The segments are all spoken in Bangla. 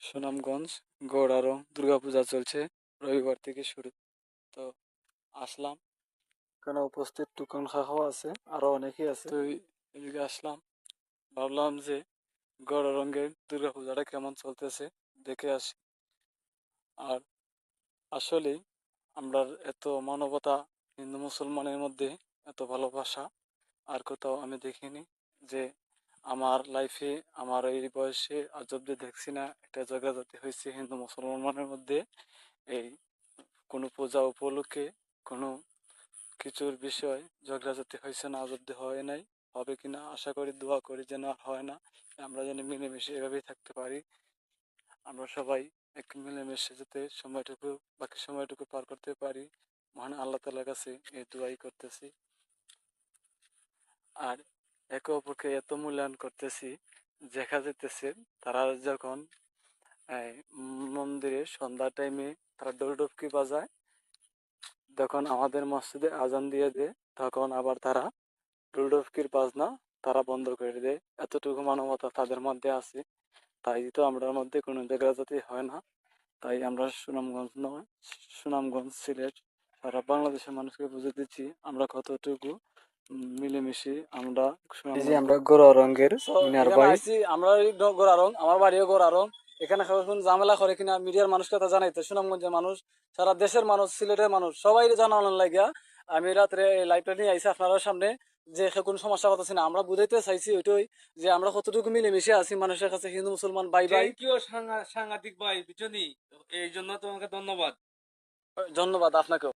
সুনামগঞ্জ গৌড়ারং দুর্গাপূজা চলছে রবিবার থেকে শুরু। তো আসলাম, এখানে উপস্থিত টুকন কাকাও আছে, আরো অনেকেই আছে। তো এদিকে আসলাম, ভাবলাম যে গৌড়ারঙ্গের দুর্গাপূজাটা কেমন চলতেছে দেখে আসি। আর আসলেই আমরা এত মানবতা হিন্দু মুসলমানের মধ্যে, এত ভালোবাসা আর কোথাও আমি দেখিনি। যে আমার লাইফে, আমার এই বয়সে আজ অব্দি দেখছি না একটা ঝগড়াঝাটি হয়েছে হিন্দু মুসলমানের মধ্যে। এই কোনো পূজা উপলক্ষে কোনো কিছুর বিষয় ঝগড়াঝাটি হয়েছে না, আজ অব্দি হয় নাই, হবে কিনা আশা করি, দোয়া করি যেন আর হয় না। আমরা যেন মিলেমিশে এভাবেই থাকতে পারি। আমরা সবাই এক মিলেমিশে যাতে বাকি সময়টুকু পার করতে পারি, মহান আল্লাহ তাআলার কাছে এই দোয়াই করতেছি। আর একে অপরকে এত মূল্যায়ন করতেছি, দেখা যেতেছে তারা যখন এই মন্দিরে সন্ধ্যা টাইমে তারা ডোরডুবকি বাজায়, যখন আমাদের মসজিদে আজান দিয়ে দেয় তখন আবার তারা ডোরডুবকির বাজনা তারা বন্ধ করে দেয়। এতটুকু মানবতা তাদের মধ্যে আছে, তাই তো আমরার মধ্যে কোনো ঝগড়াঝাটি হয় না। তাই আমরা সুনামগঞ্জ নয়, সুনামগঞ্জ সিলেট সারা বাংলাদেশের মানুষকে বুঝে দিচ্ছি আমরা কতটুকু মিলেমিশে আমরা। এই যে আমরা গোড়ারঙ্গের মিনার ভাই, আমরা গোড়ারং, আমার বাড়িও গোড়ারং। এখানে কোন ঝামেলা করে কিনা মিডিয়ার মানুষ কথা জানাইতে, সুনামগঞ্জের মানুষ, সারা দেশের মানুষ, সিলেটের মানুষ সবাই জানানোর লাগিয়া আমি রাত্রে লাইভটা নিয়ে আইসি আপনার সামনে। যে কোনো সমস্যা কথা না, আমরা বুঝাইতে চাইছি ওইটাই যে আমরা কতটুকু মিলেমিশে আছি মানুষের কাছে, হিন্দু মুসলমান ভাই ভাই। সাংঘাতিক ভাই, বুঝলি, এই জন্য তোমাকে ধন্যবাদ। ধন্যবাদ আপনাকেও।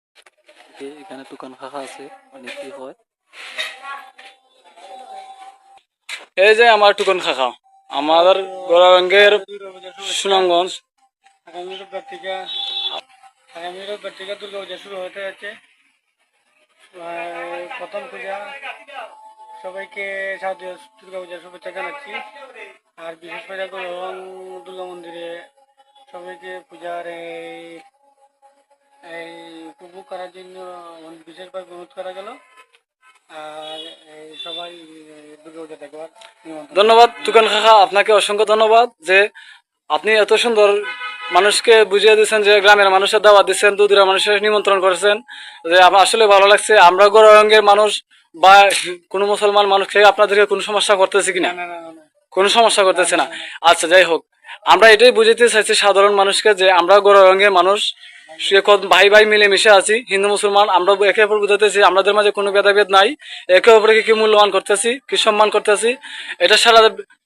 এখানে টুকান কাকা আছে, অনেক কি হয়। এই যে আমার টুকন কাকা, আমাদের গোড়ারঙ্গের সুনামগঞ্জ। আগামী রোববার থেকে দুর্গা পূজা শুরু হতে যাচ্ছে। প্রথম পূজা, সবাইকে শারদীয় দুর্গা পূজার শুভেচ্ছা জানাচ্ছি। আর বিশেষ করে দুর্গা মন্দিরে সবাইকে পূজার এই উপভোগ করার জন্য বিশেষভাবে অনুরোধ করা গেল। আর সবাই দুর্গা পূজা দেখবার। ধন্যবাদ টুকান কাকা, আপনাকে অসংখ্য ধন্যবাদ যে আপনি এত সুন্দর মানুষকে বুঝিয়ে দিচ্ছেন, যে গ্রামের মানুষের দাওয়াত দিচ্ছেন, দূরের মানুষের নিমন্ত্রণ করেছেন, যে আমার আসলে ভালো লাগছে। আমরা গোড়ারঙ্গের মানুষ বা কোনো মুসলমান মানুষ খেয়ে আপনাদেরকে কোনো সমস্যা করতেছে কিনা? কোনো সমস্যা করতেছে না। আচ্ছা, যাই হোক, আমরা এটাই বুঝাতে চাইছি সাধারণ মানুষকে যে আমরা গোড়ারঙ্গের মানুষ, ভাই ভাই মিলেমিশে আছি, হিন্দু মুসলমান আমরা একে অপর বুঝাতেছি, আমাদের মাঝে কোনো ভেদাভেদ নাই, একে অপরকে কি মূল্যবান করতেছি, কি সম্মান করতেছি। এটা সারা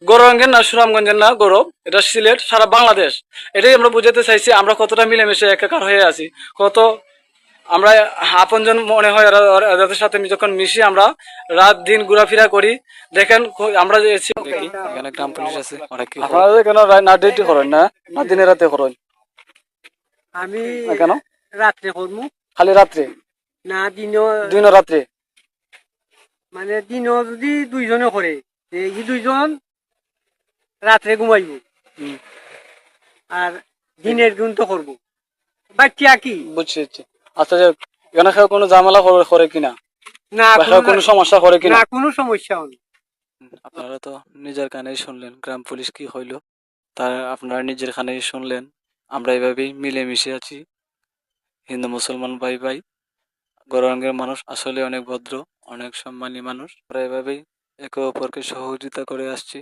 গৌরঙ্গের না, সুনামগঞ্জের না গৌরব, এটা সিলেট, সারা বাংলাদেশ। এটাই আমরা বুঝাতে চাইছি আমরা কতটা মিলেমিশে একাকার হয়ে আছি, কত আমরা আপনজন মনে হয় এদের সাথে যখন মিশি, আমরা রাত দিন ঘোরাফেরা করি। দেখেন আমরা যে এখানে গ্রাম পুলিশ আছে, আপনারা কেন না ডিউটি করেন না, না দিনে রাতে করেন? আমি কেন রাত্রে করবো? খালি রাত্রে না দিন রাত্রে? মানে দিন যদি দুইজনে করে, এই দুইজন রাত্রে ঘুমাইব, আর দিনের গুণ তো করবো। বাচ্চা কি বুঝছি। আচ্ছা, এখানে কোনো ঝামেলা করে কিনা, না কোনো সমস্যা করে কিনা? কোনো সমস্যা হয়নি। আপনারা তো নিজের কানেই শুনলেন গ্রাম পুলিশ কি হইলো, তারা আপনারা নিজের কানেই শুনলেন। আমরা এইভাবেই মিলেমিশে আছি, হিন্দু মুসলমান ভাই ভাই। গৌরাঙ্গের মানুষ আসলে অনেক ভদ্র, অনেক সম্মানী মানুষ। আমরা এভাবেই একে অপরকে সহযোগিতা করে আসছি।